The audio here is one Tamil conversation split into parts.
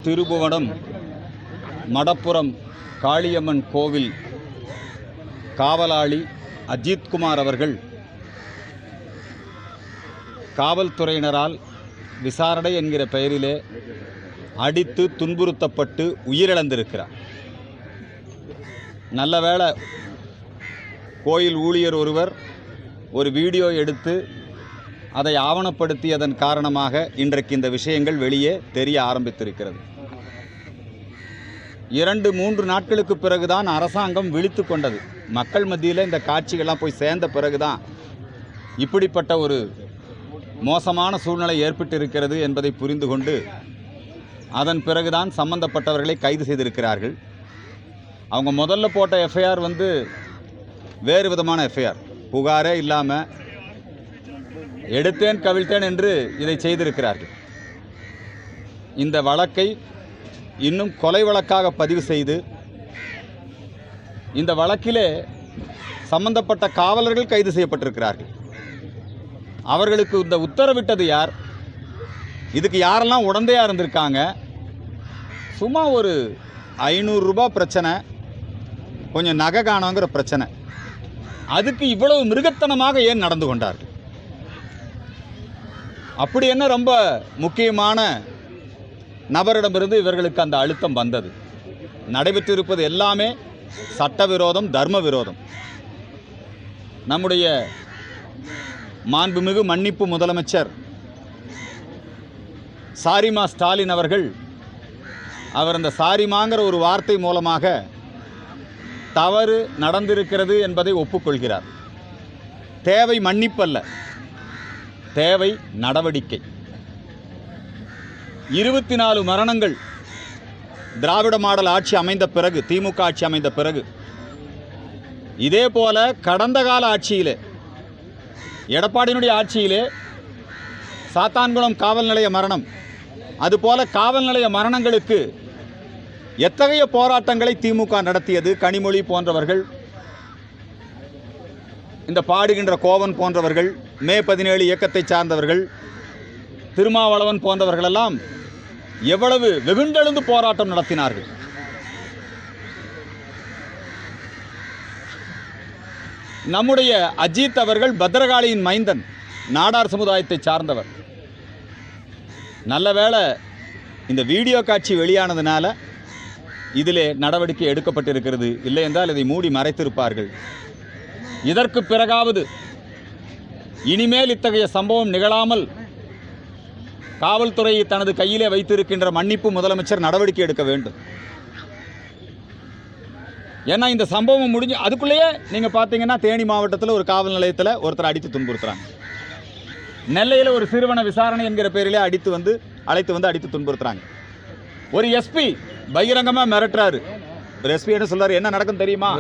திருபுவனம் மடப்புரம் காளியம்மன் கோவில் காவலாளி அஜித்குமார் அவர்கள் காவல்துறையினரால் விசாரணை என்கிற பெயரிலே அடித்து துன்புறுத்தப்பட்டு உயிரிழந்திருக்கிறார். நல்லவேளை கோயில் ஊழியர் ஒருவர் ஒரு வீடியோ எடுத்து அதை ஆவணப்படுத்தியதன் காரணமாக இன்றைக்கு இந்த விஷயங்கள் வெளியே தெரிய ஆரம்பித்திருக்கிறது. 2-3 நாட்களுக்கு பிறகுதான் அரசாங்கம் விழித்து கொண்டது. மக்கள் மத்தியில் இந்த காட்சிகள்லாம் போய் சேர்ந்த பிறகுதான் இப்படிப்பட்ட ஒரு மோசமான சூழ்நிலை ஏற்பட்டிருக்கிறது என்பதை புரிந்து கொண்டு அதன் பிறகுதான் சம்பந்தப்பட்டவர்களை கைது செய்திருக்கிறார்கள். அவங்க முதல்ல போட்ட எஃப்ஐஆர் வேறு விதமான எஃப்ஐஆர், புகாரே இல்லாமல் எடுத்தேன் கவிழ்த்தேன் என்று இதை செய்திருக்கிறார்கள். இந்த வழக்கை இன்னும் கொலை வழக்காக பதிவு செய்து இந்த வழக்கிலே சம்பந்தப்பட்ட காவலர்கள் கைது செய்யப்பட்டிருக்கிறார்கள். அவர்களுக்கு இந்த உத்தரவிட்டது யார்? இதுக்கு யாரெல்லாம் உடந்தையாக இருந்திருக்காங்க? சும்மா ஒரு 500 ரூபாய் பிரச்சனை, கொஞ்சம் நகை காணோங்கிற பிரச்சனை, அதுக்கு இவ்வளவு மிருகத்தனமாக ஏன் நடந்து கொண்டார்கள்? அப்படி என்ன ரொம்ப முக்கியமான நபரிடமிருந்து இவர்களுக்கு அந்த அழுத்தம் வந்தது? நடைபெற்றிருப்பது எல்லாமே சட்டவிரோதம், தர்ம விரோதம். நம்முடைய மாண்புமிகு மன்னிப்பு முதலமைச்சர் சாரிமா ஸ்டாலின் அவர்கள் அந்த சாரிமாங்கிற ஒரு வார்த்தை மூலமாக தவறு நடந்திருக்கிறது என்பதை ஒப்புக்கொள்கிறார். தேவை மன்னிப்பல்ல, தேவை நடவடிக்கை. 24 மரணங்கள் திராவிட மாடல் ஆட்சி அமைந்த பிறகு, திமுக ஆட்சி அமைந்த பிறகு. இதே போல கடந்த கால ஆட்சியிலே, எடப்பாடியினுடைய ஆட்சியிலே சாத்தான்குளம் காவல் நிலைய மரணம், அதுபோல காவல் நிலைய மரணங்களுக்கு எத்தகைய போராட்டங்களை திமுக நடத்தியது. கனிமொழி போன்றவர்கள், இந்த பாடுகின்ற கோவன் போன்றவர்கள், மே 17 இயக்கத்தை சார்ந்தவர்கள், திருமாவளவன் போன்றவர்களெல்லாம் எவ்வளவு வெகுண்டெழுந்து போராட்டம் நடத்தினார்கள். நம்முடைய அஜித் அவர்கள் பத்ரகாளியின் மைந்தன், நாடார் சமுதாயத்தை சார்ந்தவர். நல்ல வேளை இந்த வீடியோ காட்சி வெளியானதுனால இதிலே நடவடிக்கை எடுக்கப்பட்டிருக்கிறது. இல்லை என்றால் இதை மூடி மறைத்திருப்பார்கள். இதற்கு பிறகாவது இனிமேல் இத்தகைய சம்பவம் நிகழாமல் காவல்துறையை தனது கையிலே வைத்திருக்கின்ற மன்னிப்பு முதலமைச்சர் நடவடிக்கை எடுக்க வேண்டும். ஏன்னா இந்த சம்பவம் முடிஞ்சு அதுக்குள்ளேயே நீங்கள் பார்த்தீங்கன்னா தேனி மாவட்டத்தில் ஒரு காவல் நிலையத்தில் ஒருத்தர் அடித்து துன்புறுத்துறாங்க. நெல்லையில் ஒரு சிறுவன விசாரணை என்கிற பேரிலே அழைத்து வந்து அடித்து துன்புறுத்துறாங்க. ஒரு எஸ்பி பகிரங்கமாக மிரட்டுறாரு. ஒரு எஸ்பி என்ன சொல்றாரு? என்ன நடக்கும் தெரியுமா?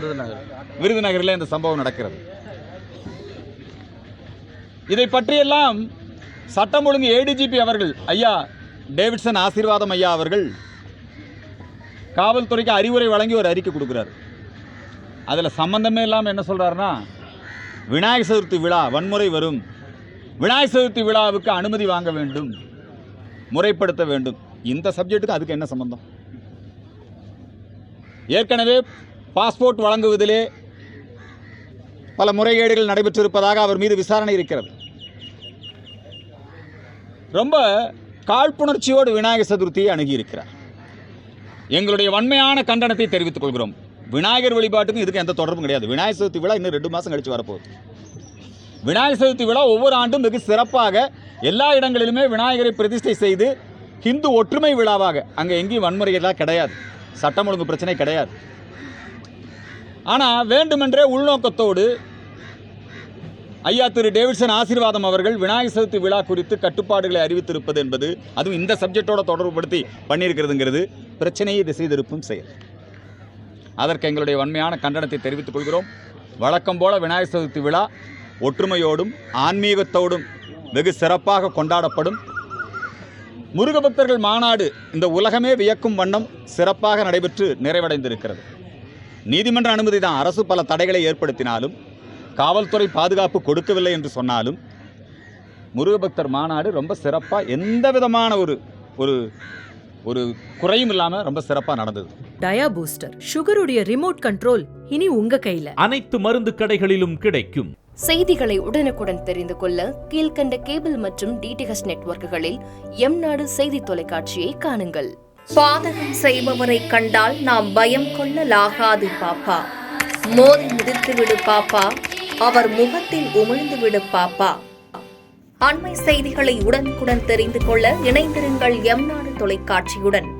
விருதுநகரில் இந்த சம்பவம் நடக்கிறது. இதை பற்றியெல்லாம் சட்டம் ஒழுங்கு ஏடிஜிபி அவர்கள் ஐயா டேவிட்சன் ஆசீர்வாதம் ஐயா அவர்கள் காவல்துறைக்கு அறிவுரை வழங்கி ஒரு அறிக்கை கொடுக்குறாரு. அதில் சம்பந்தமே இல்லாமல் என்ன சொல்றாருன்னா, விநாயகர் சதுர்த்தி விழா வன்முறை வரும், விநாயகர் சதுர்த்தி விழாவுக்கு அனுமதி வாங்க வேண்டும், முறைப்படுத்த வேண்டும். இந்த சப்ஜெக்ட்டுக்கு அதுக்கு என்ன சம்பந்தம்? ஏற்கனவே பாஸ்போர்ட் வழங்குவதிலே பல முறைகேடுகள் நடைபெற்றிருப்பதாக அவர் மீது விசாரணை இருக்கிறது. ரொம்ப காழ்ப்புணர்ச்சியோடு விநாயகர் சதுர்த்தியை அணுகியிருக்கிறார். எங்களுடைய வன்மையான கண்டனத்தை தெரிவித்துக் கொள்கிறோம். விநாயகர் வழிபாட்டுக்கும் இதுக்கு எந்த தொடர்பும் கிடையாது. விநாயகர் சதுர்த்தி விழா இன்னும் 2 மாதம் கழித்து வரப்போகுது. விநாயகர் சதுர்த்தி விழா ஒவ்வொரு ஆண்டும் வெகு சிறப்பாக எல்லா இடங்களிலுமே விநாயகரை பிரதிஷ்டை செய்து ஹிந்து ஒற்றுமை விழாவாக, அங்கே எங்கேயும் வன்முறையெல்லாம் கிடையாது, சட்டம் ஒழுங்கு பிரச்சனை கிடையாது. ஆனால் வேண்டுமென்றே உள்நோக்கத்தோடு ஐயா திரு டேவிட்சன் ஆசீர்வாதம் அவர்கள் விநாயகர் சதுர்த்தி விழா குறித்து கட்டுப்பாடுகளை அறிவித்திருப்பது என்பது, அதுவும் இந்த சப்ஜெக்டோட தொடர்புபடுத்தி பண்ணியிருக்கிறதுங்கிறது பிரச்சனையை திசை திருப்பும் செயல். அதற்கு எங்களுடைய வன்மையான கண்டனத்தை தெரிவித்துக் கொள்கிறோம். வழக்கம் போல விநாயகர் சதுர்த்தி விழா ஒற்றுமையோடும் ஆன்மீகத்தோடும் வெகு சிறப்பாக கொண்டாடப்படும். முருகபக்தர்கள் மாநாடு இந்த உலகமே வியக்கும் வண்ணம் சிறப்பாக நடைபெற்று நிறைவடைந்திருக்கிறது. நீதிமன்ற அனுமதி தான். அரசு பல தடைகளை ஏற்படுத்தினாலும், காவல்துறை பாதுகாப்பு கொடுக்கவில்லை என்று சொன்னாலும், முருகபக்தர் மாநாடு ரொம்ப சிறப்பாக எந்த விதமான ஒரு ஒரு குறையும் இல்லாமல் ரொம்ப சிறப்பாக நடந்தது. டயா பூஸ்டர் சுகருடைய ரிமோட் கண்ட்ரோல் இனி உங்க கையில. அனைத்து மருந்து கடைகளிலும் கிடைக்கும். செய்திகளை உடனுக்குடன் தெரிந்து கொள்ள கீழ்கண்ட கேபிள் மற்றும் டிடிஎச் நெட்வொர்க்குகளில் எம்நாடு செய்தி தொலைக்காட்சியை காணுங்கள். பாதகம் செய்பவரை கண்டால் நாம் பயம் கொள்ளலாகாது பாப்பா. மோதி மிதித்துவிடு பாப்பா, அவர் முகத்தில் உமிழ்ந்துவிடு பாப்பா. அண்மை செய்திகளை உடனுக்குடன் தெரிந்து கொள்ள இணைந்திருங்கள் எம்நாடு தொலைக்காட்சியுடன்.